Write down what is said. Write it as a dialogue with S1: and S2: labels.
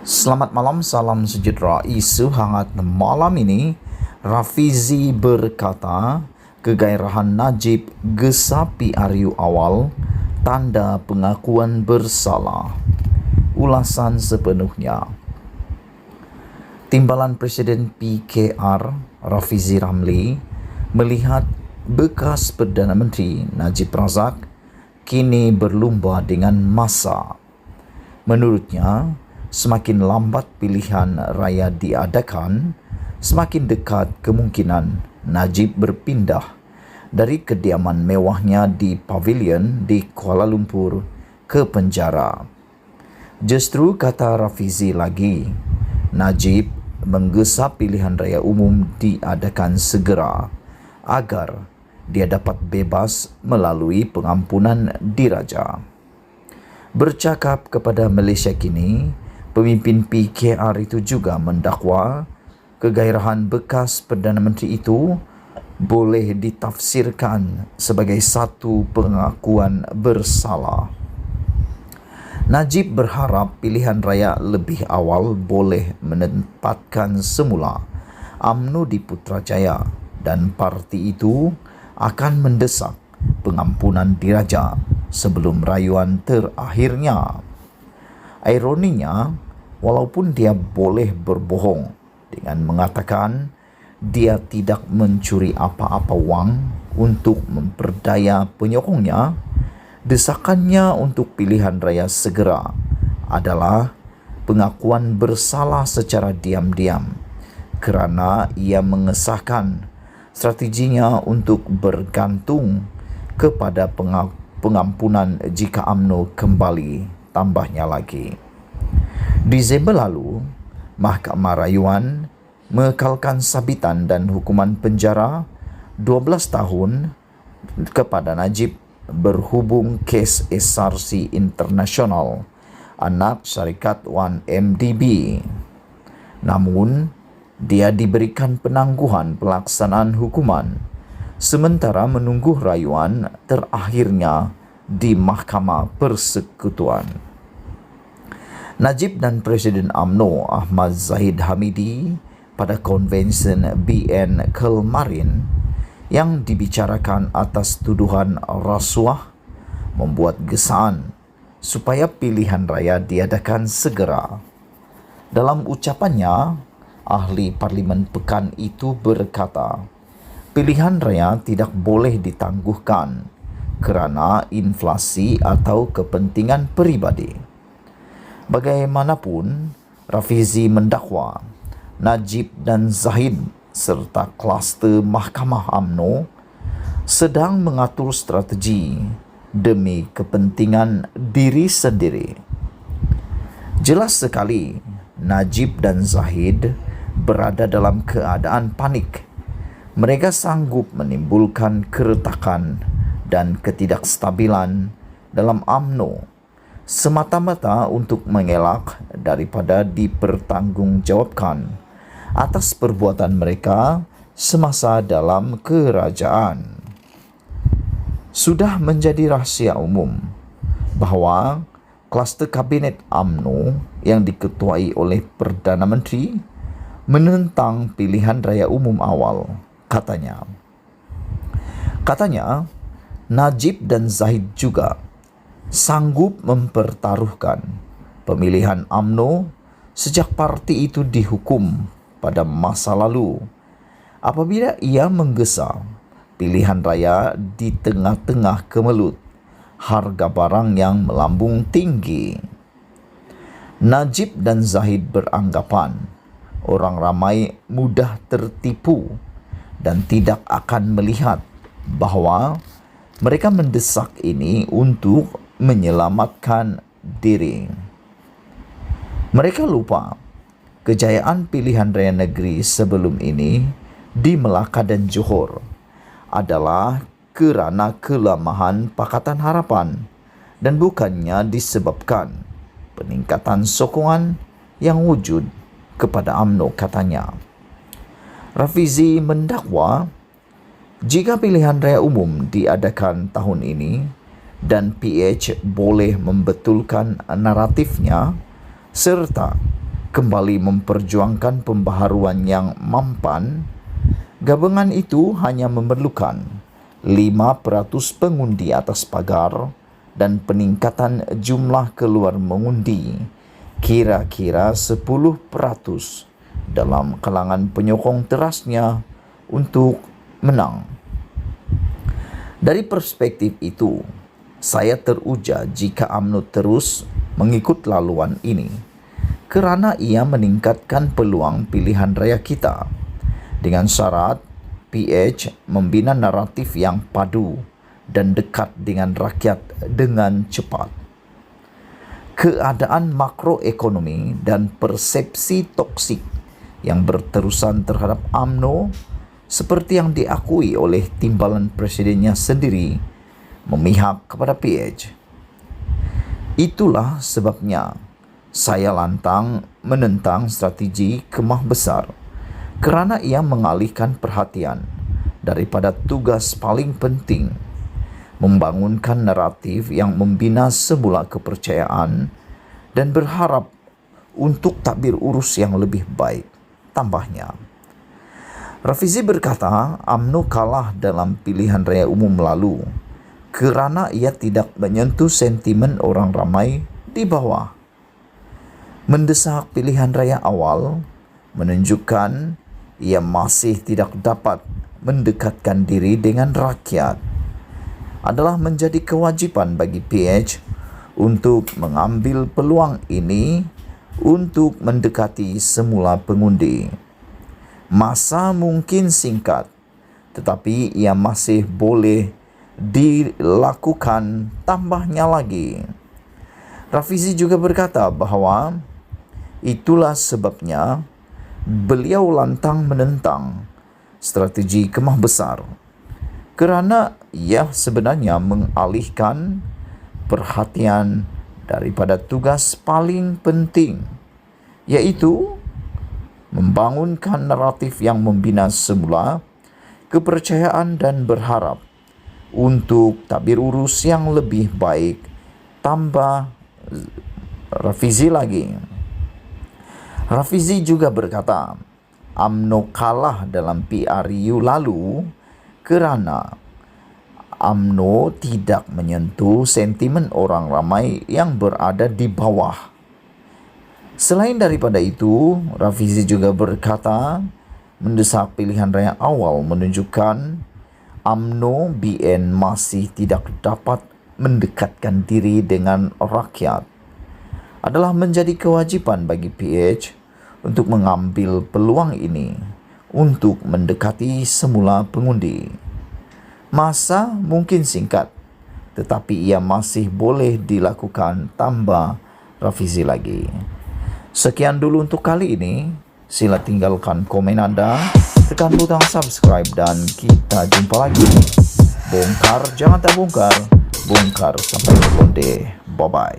S1: Selamat malam, salam sejahtera. Isu hangat malam ini, Rafizi berkata, kegairahan Najib gesapi RU awal, tanda pengakuan bersalah. Ulasan sepenuhnya. Timbalan Presiden PKR, Rafizi Ramli, melihat bekas Perdana Menteri Najib Razak kini berlumba dengan masa. Menurutnya, semakin lambat pilihan raya diadakan, semakin dekat kemungkinan Najib berpindah dari kediaman mewahnya di Pavilion di Kuala Lumpur ke penjara. Justru, kata Rafizi lagi, Najib menggesa pilihan raya umum diadakan segera agar dia dapat bebas melalui pengampunan diraja. Bercakap kepada Malaysia Kini, pemimpin PKR itu juga mendakwa kegairahan bekas Perdana Menteri itu boleh ditafsirkan sebagai satu pengakuan bersalah. Najib berharap pilihan raya lebih awal boleh menempatkan semula UMNO di Putrajaya dan parti itu akan mendesak pengampunan diraja sebelum rayuan terakhirnya. Ironinya, walaupun dia boleh berbohong dengan mengatakan dia tidak mencuri apa-apa wang untuk memperdaya penyokongnya, desakannya untuk pilihan raya segera adalah pengakuan bersalah secara diam-diam kerana ia mengesahkan strateginya untuk bergantung kepada pengampunan jika UMNO kembali, tambahnya lagi. Disember lalu, Mahkamah Rayuan mengekalkan sabitan dan hukuman penjara 12 tahun kepada Najib berhubung kes SRC International, anak syarikat 1MDB. Namun, dia diberikan penangguhan pelaksanaan hukuman sementara menunggu rayuan terakhirnya di Mahkamah Persekutuan. Najib dan Presiden UMNO Ahmad Zahid Hamidi pada konvensyen BN kemarin yang dibicarakan atas tuduhan rasuah membuat gesaan supaya pilihan raya diadakan segera. Dalam ucapannya, ahli Parlimen Pekan itu berkata, pilihan raya tidak boleh ditangguhkan kerana inflasi atau kepentingan peribadi. Bagaimanapun, Rafizi mendakwa Najib dan Zahid serta kluster Mahkamah UMNO sedang mengatur strategi demi kepentingan diri sendiri. Jelas sekali, Najib dan Zahid berada dalam keadaan panik. Mereka sanggup menimbulkan keretakan dan ketidakstabilan dalam UMNO semata-mata untuk mengelak daripada dipertanggungjawabkan atas perbuatan mereka semasa dalam kerajaan. Sudah menjadi rahsia umum bahawa kluster kabinet UMNO yang diketuai oleh Perdana Menteri menentang pilihan raya umum awal, katanya. Katanya, Najib dan Zahid juga sanggup mempertaruhkan pemilihan UMNO sejak parti itu dihukum pada masa lalu apabila ia menggesa pilihan raya di tengah-tengah kemelut harga barang yang melambung tinggi. Najib dan Zahid beranggapan orang ramai mudah tertipu dan tidak akan melihat bahawa mereka mendesak ini untuk menyelamatkan diri. Mereka lupa kejayaan pilihan raya negeri sebelum ini di Melaka dan Johor adalah kerana kelemahan Pakatan Harapan dan bukannya disebabkan peningkatan sokongan yang wujud kepada UMNO, katanya. Rafizi mendakwa jika pilihan raya umum diadakan tahun ini dan PH boleh membetulkan naratifnya serta kembali memperjuangkan pembaharuan yang mampan, gabungan itu hanya memerlukan 5% pengundi atas pagar dan peningkatan jumlah keluar mengundi kira-kira 10% dalam kalangan penyokong terasnya untuk menang. Dari perspektif itu, saya teruja jika UMNO terus mengikut laluan ini, kerana ia meningkatkan peluang pilihan raya kita dengan syarat PH membina naratif yang padu dan dekat dengan rakyat dengan cepat. Keadaan makroekonomi dan persepsi toksik yang berterusan terhadap UMNO seperti yang diakui oleh timbalan presidennya sendiri memihak kepada PH. Itulah sebabnya saya lantang menentang strategi kemah besar, kerana ia mengalihkan perhatian daripada tugas paling penting, membangunkan naratif yang membina semula kepercayaan dan berharap untuk takbir urus yang lebih baik. Tambahnya, Rafizi berkata UMNO kalah dalam pilihan raya umum lalu kerana ia tidak menyentuh sentimen orang ramai di bawah. Mendesak pilihan raya awal menunjukkan ia masih tidak dapat mendekatkan diri dengan rakyat. Adalah menjadi kewajipan bagi PH untuk mengambil peluang ini untuk mendekati semula pengundi. Masa mungkin singkat, tetapi ia masih boleh dilakukan, tambahnya lagi. Rafizi juga berkata bahawa itulah sebabnya beliau lantang menentang strategi kemah besar, kerana ia sebenarnya mengalihkan perhatian daripada tugas paling penting, iaitu membangunkan naratif yang membina semula kepercayaan dan berharap untuk takbir urus yang lebih baik. Tambah Rafizi lagi. Rafizi juga berkata UMNO kalah dalam PRU lalu kerana UMNO tidak menyentuh sentimen orang ramai yang berada di bawah. Selain daripada itu, Rafizi juga berkata mendesak pilihan raya awal menunjukkan UMNO BN masih tidak dapat mendekatkan diri dengan rakyat. Adalah menjadi kewajipan bagi PH untuk mengambil peluang ini untuk mendekati semula pengundi. Masa mungkin singkat, tetapi ia masih boleh dilakukan, tambah Rafizi lagi. Sekian dulu untuk kali ini. Sila tinggalkan komen anda, tekan butang subscribe dan kita jumpa lagi. Bongkar jangan terbongkar, bongkar sampai konde. Bye-bye.